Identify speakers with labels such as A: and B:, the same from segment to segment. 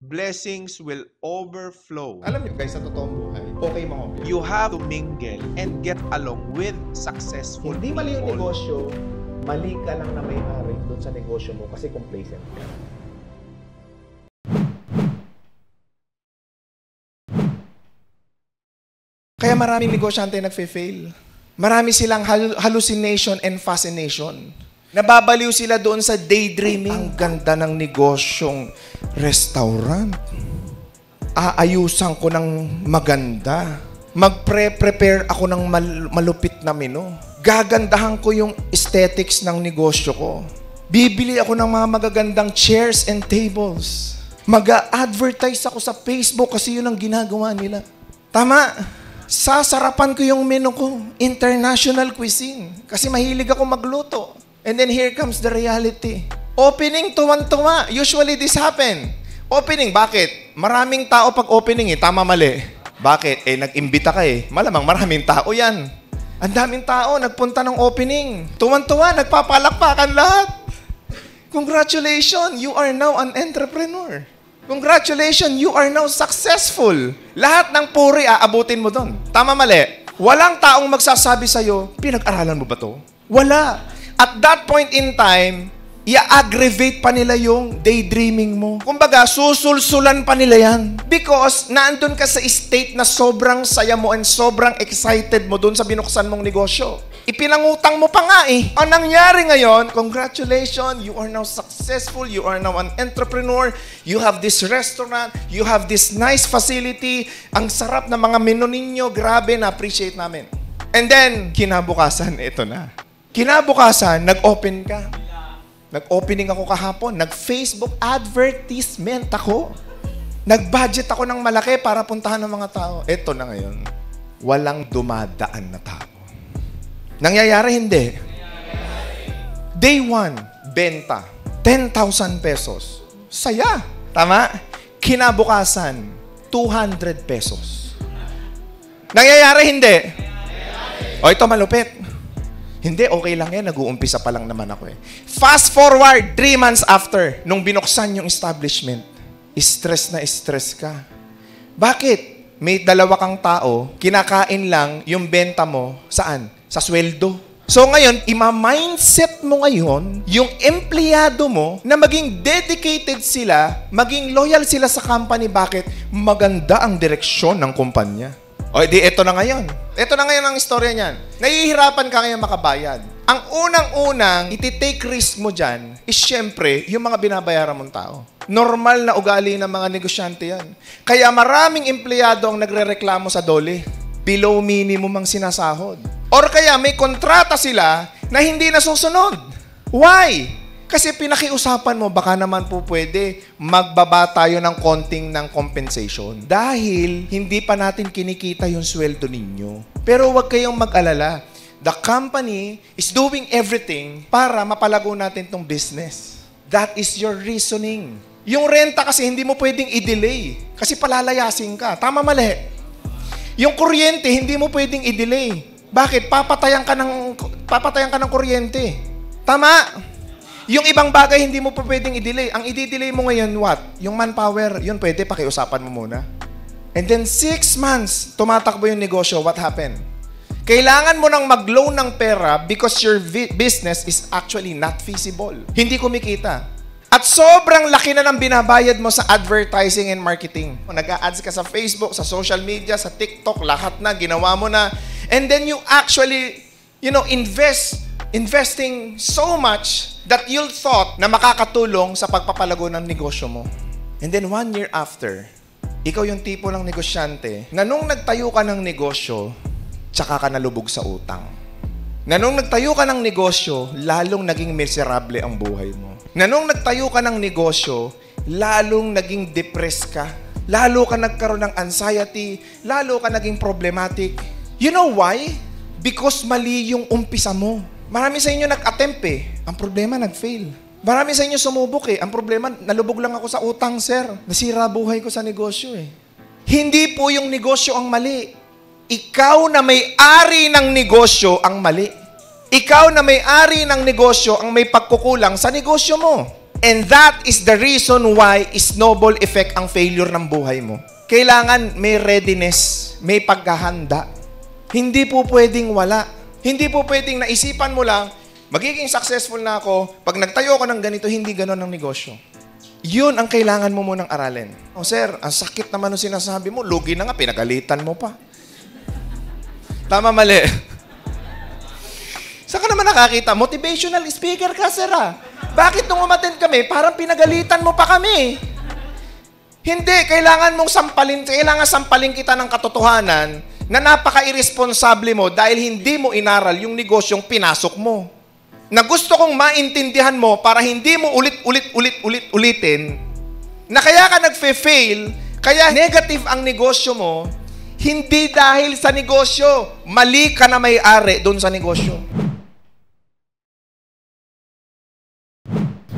A: blessings will overflow.
B: Alam niyo guys, sa totoong buhay, okay mga
A: You have to mingle and get along with successful
B: Hindi mali yung
A: people.
B: negosyo, mali ka lang na may-ari doon sa negosyo mo kasi complacent ka. Kaya maraming negosyante nagfe-fail. Marami silang hallucination and fascination. Nababaliw sila doon sa daydreaming. Ang ganda ng negosyong restaurant. Aayusan ko ng maganda. Magpre-prepare ako ng malupit na menu. Gagandahan ko yung aesthetics ng negosyo ko. Bibili ako ng mga magagandang chairs and tables. Mag-a-advertise ako sa Facebook kasi yun ang ginagawa nila. Tama. Sasarapan ko yung menu ko. International cuisine. Kasi mahilig ako magluto. And then here comes the reality. Opening, tuwan-tuwa. Usually this happen. Opening, bakit? Maraming tao pag opening tama mali. Bakit? Nag-imbita ka Malamang maraming tao yan. Ang daming tao, nagpunta ng opening. Tuwan-tuwa, nagpapalakpakan lahat. Congratulations, you are now an entrepreneur. Congratulations, you are now successful. Lahat ng puri aabutin mo doon. Tama mali? Walang taong magsasabi sa'yo, pinag-aralan mo ba to? Wala. At that point in time, i-aggravate pa nila yung daydreaming mo. Kumbaga, susulsulan pa nila yan. Because naandun ka sa state na sobrang saya mo and sobrang excited mo doon sa binuksan mong negosyo. Ipinangutang mo pa nga Ang nangyari ngayon, congratulations, you are now successful, you are now an entrepreneur, you have this restaurant, you have this nice facility, ang sarap na mga menu ninyo, grabe, na-appreciate namin. And then, kinabukasan, ito na. Kinabukasan, nag-open ka. Nag-opening ako kahapon. Nag-Facebook advertisement ako. Nag-budget ako ng malaki para puntahan ng mga tao. Ito na ngayon. Walang dumadaan na tao. Nangyayari, hindi. Day 1, benta. 10,000 pesos. Saya. Tama? Kinabukasan, 200 pesos. Nangyayari, hindi. O ito malupit. Hindi, okay lang yan. Nag-uumpisa pa lang naman ako Fast forward, 3 months after, nung binuksan yung establishment, stress na stress ka. Bakit? May dalawa kang tao, kinakain lang yung benta mo, saan? Sa sweldo. So ngayon, ima-mindset mo ngayon, yung empleyado mo, na maging dedicated sila, maging loyal sila sa company. Bakit? Maganda ang direksyon ng kumpanya. O, di, ito na ngayon. Ito na ngayon ang istorya niyan. Nahihirapan ka ngayon makabayad. Ang unang-unang iti-take risk mo dyan is syempre yung mga binabayaran mong tao. Normal na ugali ng mga negosyante yan. Kaya maraming empleyado ang nagre-reklamo sa dole. Below minimum ang sinasahod. Or kaya may kontrata sila na hindi nasusunod. Why? Kasi pinakiusapan mo, baka naman po pwede magbaba tayo ng konting ng compensation. Dahil hindi pa natin kinikita yung sweldo ninyo. Pero huwag kayong mag-alala. The company is doing everything para mapalago natin tong business. That is your reasoning. Yung renta kasi hindi mo pwedeng i-delay. Kasi palalayasin ka. Tama mali. Yung kuryente, hindi mo pwedeng i-delay. Bakit? Papatayan ka ng kuryente. Tama? Yung ibang bagay, hindi mo pa pwedeng i-delay. Ang i-delay mo ngayon, what? Yung manpower, yun pwede, pakiusapan mo muna. And then 6 months, tumatakbo yung negosyo, what happened? Kailangan mo nang mag-loan ng pera because your business is actually not feasible. Hindi kumikita. At sobrang laki na ng binabayad mo sa advertising and marketing. Nag-a-ads ka sa Facebook, sa social media, sa TikTok, lahat na, ginawa mo na. And then you actually, investing so much that you'll thought na makakatulong sa pagpapalago ng negosyo mo. And then 1 year after, ikaw yung tipo ng negosyante na nung nagtayo ka ng negosyo, tsaka ka nalubog sa utang. Na nung nagtayo ka ng negosyo, lalong naging miserable ang buhay mo. Na nung nagtayo ka ng negosyo, lalong naging depressed ka. Lalo ka nagkaroon ng anxiety, lalo ka naging problematic. You know why? Because mali yung umpisa mo. Marami sa inyo nag-attempt Ang problema, nag-fail. Marami sa inyo sumubok Ang problema, nalubog lang ako sa utang, sir. Nasira buhay ko sa negosyo Hindi po yung negosyo ang mali. Ikaw na may-ari ng negosyo ang mali. Ikaw na may-ari ng negosyo ang may pagkukulang sa negosyo mo. And that is the reason why snowball effect ang failure ng buhay mo. Kailangan may readiness, may paghahanda. Hindi po pwedeng wala. Hindi po pwedeng naisipan mo lang, magiging successful na ako, pag nagtayo ko ng ganito, hindi ganon ang negosyo. Yun ang kailangan mo munang aralin. Oh, sir, ang sakit naman ang sinasabi mo. Lugi na nga, pinagalitan mo pa. Tama, mali. Saan ka naman nakakita? Motivational speaker ka, sir, ah. Bakit nung umattend kami, parang pinagalitan mo pa kami? Hindi, kailangan sampalin kita ng katotohanan na napaka-irresponsable mo dahil hindi mo inaral yung negosyong pinasok mo. Na gusto kong maintindihan mo para hindi mo ulitin, na kaya ka nagfe-fail, kaya negative ang negosyo mo, hindi dahil sa negosyo, mali ka na may-ari doon sa negosyo.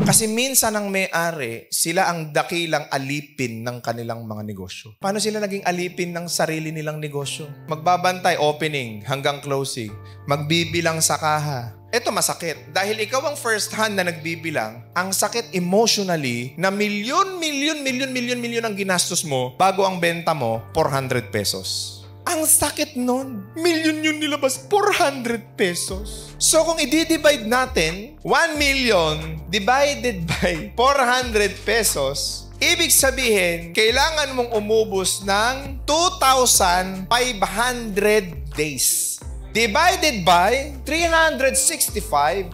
B: Kasi minsan ang may-ari, sila ang dakilang alipin ng kanilang mga negosyo. Paano sila naging alipin ng sarili nilang negosyo? Magbabantay, opening hanggang closing. Magbibilang sa kaha. Ito masakit. Dahil ikaw ang first hand na nagbibilang, ang sakit emotionally na milyon ang ginastos mo bago ang benta mo, 400 pesos. Ang sakit nun. Milyon yun nilabas, 400 pesos. So kung i-divide natin, 1 million divided by 400 pesos, ibig sabihin, kailangan mong umubos ng 2,500 days. Divided by 365,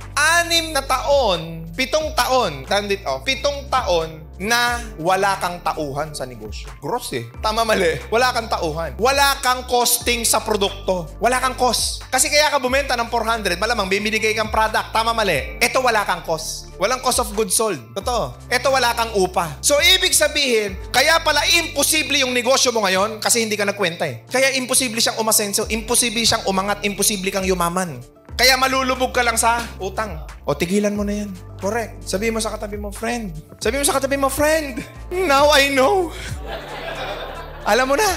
B: 6 na taon, 7 taon, 7 taon na wala kang tauhan sa negosyo. Gross eh. Tama, mali. Wala kang tauhan. Wala kang costing sa produkto. Wala kang cost. Kasi kaya ka bumenta ng 400, malamang bibigay kang product. Tama, mali. Ito wala kang cost. Walang cost of goods sold. Totoo. Ito wala kang upa. So, ibig sabihin, kaya pala imposible yung negosyo mo ngayon kasi hindi ka nagkwenta eh. Kaya imposible siyang umasenso, imposible siyang umangat, imposible kang yumaman. Kaya malulubog ka lang sa utang. O, tigilan mo na yan. Correct. Sabihin mo sa katabi mo, friend. Sabihin mo sa katabi mo, friend. Now I know. Alam mo na.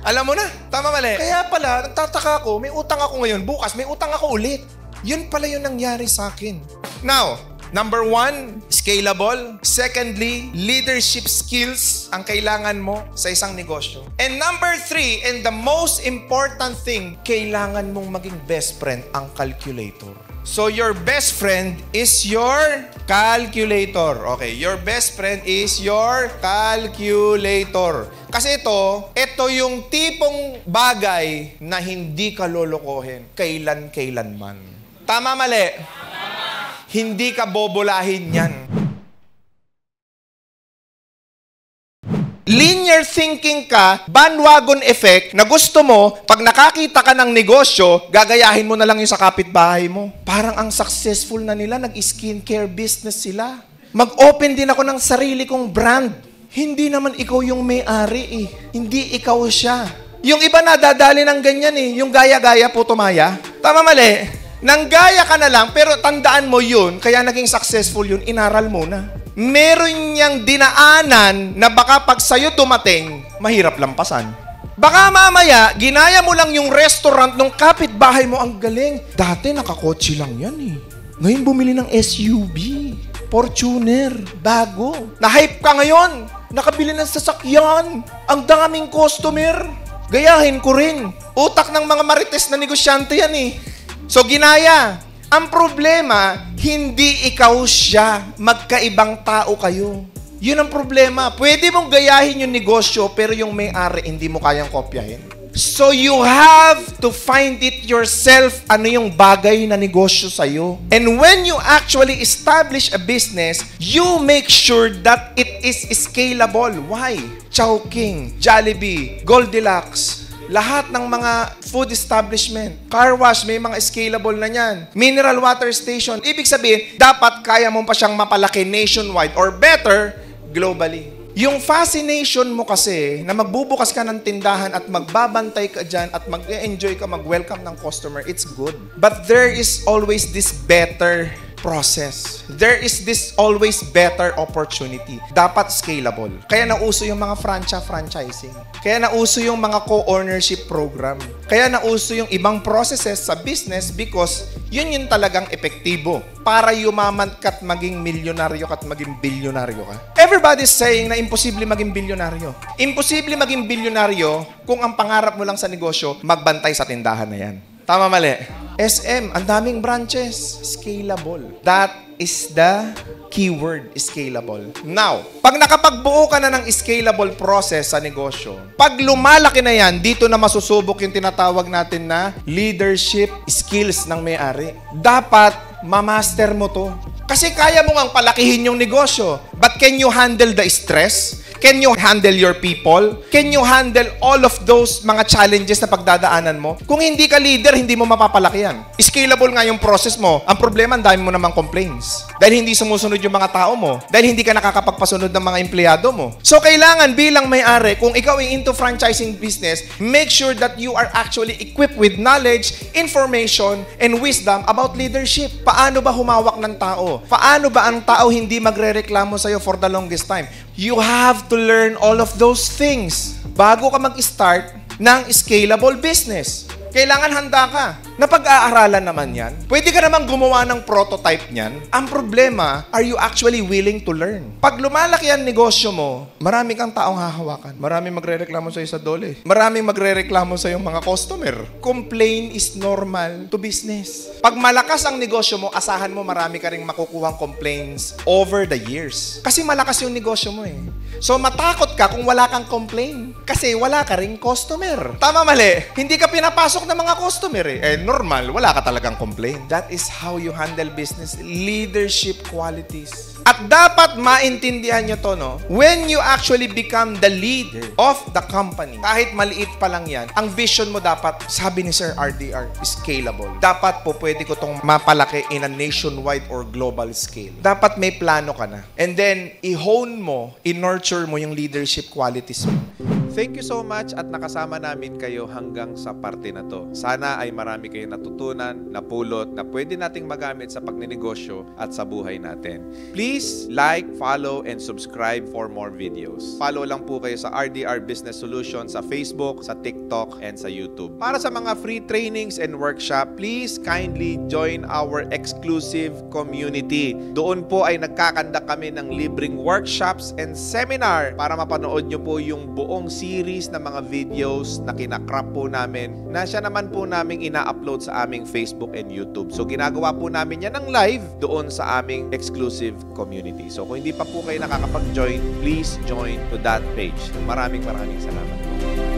B: Alam mo na. Tama, mali. Kaya pala, nagtataka ako, may utang ako ngayon. Bukas, may utang ako ulit. Yun pala yung nangyari sa akin. Now, number 1, scalable. Secondly, leadership skills ang kailangan mo sa isang negosyo. And number 3, and the most important thing, kailangan mong maging best friend, ang calculator. So, your best friend is your calculator. Okay, your best friend is your calculator. Kasi ito yung tipong bagay na hindi ka lolokohin kailan-kailanman. Tama, mali? Hindi ka bobolahin yan. Linear thinking ka, bandwagon effect, na gusto mo, pag nakakita ka ng negosyo, gagayahin mo na lang yung sa kapitbahay mo. Parang ang successful na nila, nag-skincare business sila. Mag-open din ako ng sarili kong brand. Hindi naman ikaw yung may-ari eh. Hindi ikaw siya. Yung iba na dadali ng ganyan eh. Yung gaya-gaya po tumaya. Tama, mali? Nanggaya ka na lang, pero tandaan mo yun, kaya naging successful yun, inaral mo na. Meron niyang dinaanan na baka pag sa'yo dumating, mahirap lampasan. Baka mamaya, ginaya mo lang yung restaurant ng kapitbahay mo, ang galing. Dati nakakotse lang yan eh. Ngayon bumili ng SUV, Fortuner, bago. Na-hype ka ngayon, nakabili ng sasakyan, ang daming customer. Gayahin ko rin. Utak ng mga marites na negosyante yan eh. So, ginaya. Ang problema, hindi ikaw siya. Magkaibang tao kayo. Yun ang problema. Pwede mong gayahin yung negosyo, pero yung may-ari, hindi mo kayang kopyahin. So, you have to find it yourself, ano yung bagay na negosyo sa'yo. And when you actually establish a business, you make sure that it is scalable. Why? Chowking, Jollibee, Goldilocks, lahat ng mga food establishment, car wash, may mga scalable na yan. Mineral water station. Ibig sabihin, dapat kaya mo pa siyang mapalaki nationwide or better, globally. Yung fascination mo kasi na magbubukas ka ng tindahan at magbabantay ka dyan at mag-enjoy ka, mag-welcome ng customer, it's good. But there is always this better process. There is this always better opportunity. Dapat scalable. Kaya nauso yung mga franchising. Kaya nauso yung mga co-ownership program. Kaya nauso yung ibang processes sa business because yun yung talagang epektibo para yumaman ka at maging milyonaryo ka at maging bilyonaryo ka. Everybody's saying na imposible maging bilyonaryo. Imposible maging bilyonaryo kung ang pangarap mo lang sa negosyo, magbantay sa tindahan na yan. Tama, mali? SM, ang daming branches. Scalable. That is the keyword, scalable. Now, pag nakapagbuo ka na ng scalable process sa negosyo, pag lumalaki na yan, dito na masusubok yung tinatawag natin na leadership skills ng may-ari. Dapat mamaster mo to. Kasi kaya mo ngang palakihin yung negosyo. But can you handle the stress? Can you handle your people? Can you handle all of those mga challenges na pagdadaanan mo? Kung hindi ka leader, hindi mo mapapalaki yan. Scalable nga yung process mo. Ang problema, ang dami mo namang complaints. Dahil hindi sumusunod yung mga tao mo. Dahil hindi ka nakakapagpasunod ng mga empleyado mo. So, kailangan bilang may-ari, kung ikaw ay into franchising business, make sure that you are actually equipped with knowledge, information, and wisdom about leadership. Paano ba humawak ng tao? Paano ba ang tao hindi magre-reklamo sa'yo for the longest time? You have to learn all of those things bago ka mag-start ng scalable business. Kailangan handa ka. Napag-aaralan naman yan. Pwede ka naman gumawa ng prototype niyan. Ang problema, are you actually willing to learn? Pag lumalaki ang negosyo mo, marami kang taong hahawakan. Maraming magre-reklamo sa'yo sa dole. Maraming magre-reklamo sa'yo mga customer. Complain is normal to business. Pag malakas ang negosyo mo, asahan mo marami ka ring makukuhang complaints over the years. Kasi malakas yung negosyo mo eh. So matakot ka kung wala kang complain. Kasi wala ka ring customer. Tama, mali? Hindi ka pinapasok ng mga customer eh. Normal, wala ka talagang complain. That is how you handle business. Leadership qualities. At dapat maintindihan nyo to, no? When you actually become the leader of the company, kahit maliit pa lang yan, ang vision mo dapat, sabi ni Sir RDR, scalable. Dapat po pwede ko tong mapalaki in a nationwide or global scale. Dapat may plano ka na. And then, i-hone mo, i-nurture mo yung leadership qualities mo.
A: Thank you so much at nakasama namin kayo hanggang sa parte na to. Sana ay marami kayong natutunan, napulot, na pwede nating magamit sa pagninegosyo at sa buhay natin. Please like, follow, and subscribe for more videos. Follow lang po kayo sa RDR Business Solutions sa Facebook, sa TikTok, and sa YouTube. Para sa mga free trainings and workshop, please kindly join our exclusive community. Doon po ay nagkakanda kami ng libreng workshops and seminar para mapanood nyo po yung buong series na mga videos na kinakrap po namin na siya naman po naming ina-upload sa aming Facebook and YouTube. So ginagawa po namin yan ng live doon sa aming exclusive community. So kung hindi pa po kayo nakakapag-join, please join to that page. Maraming salamat po.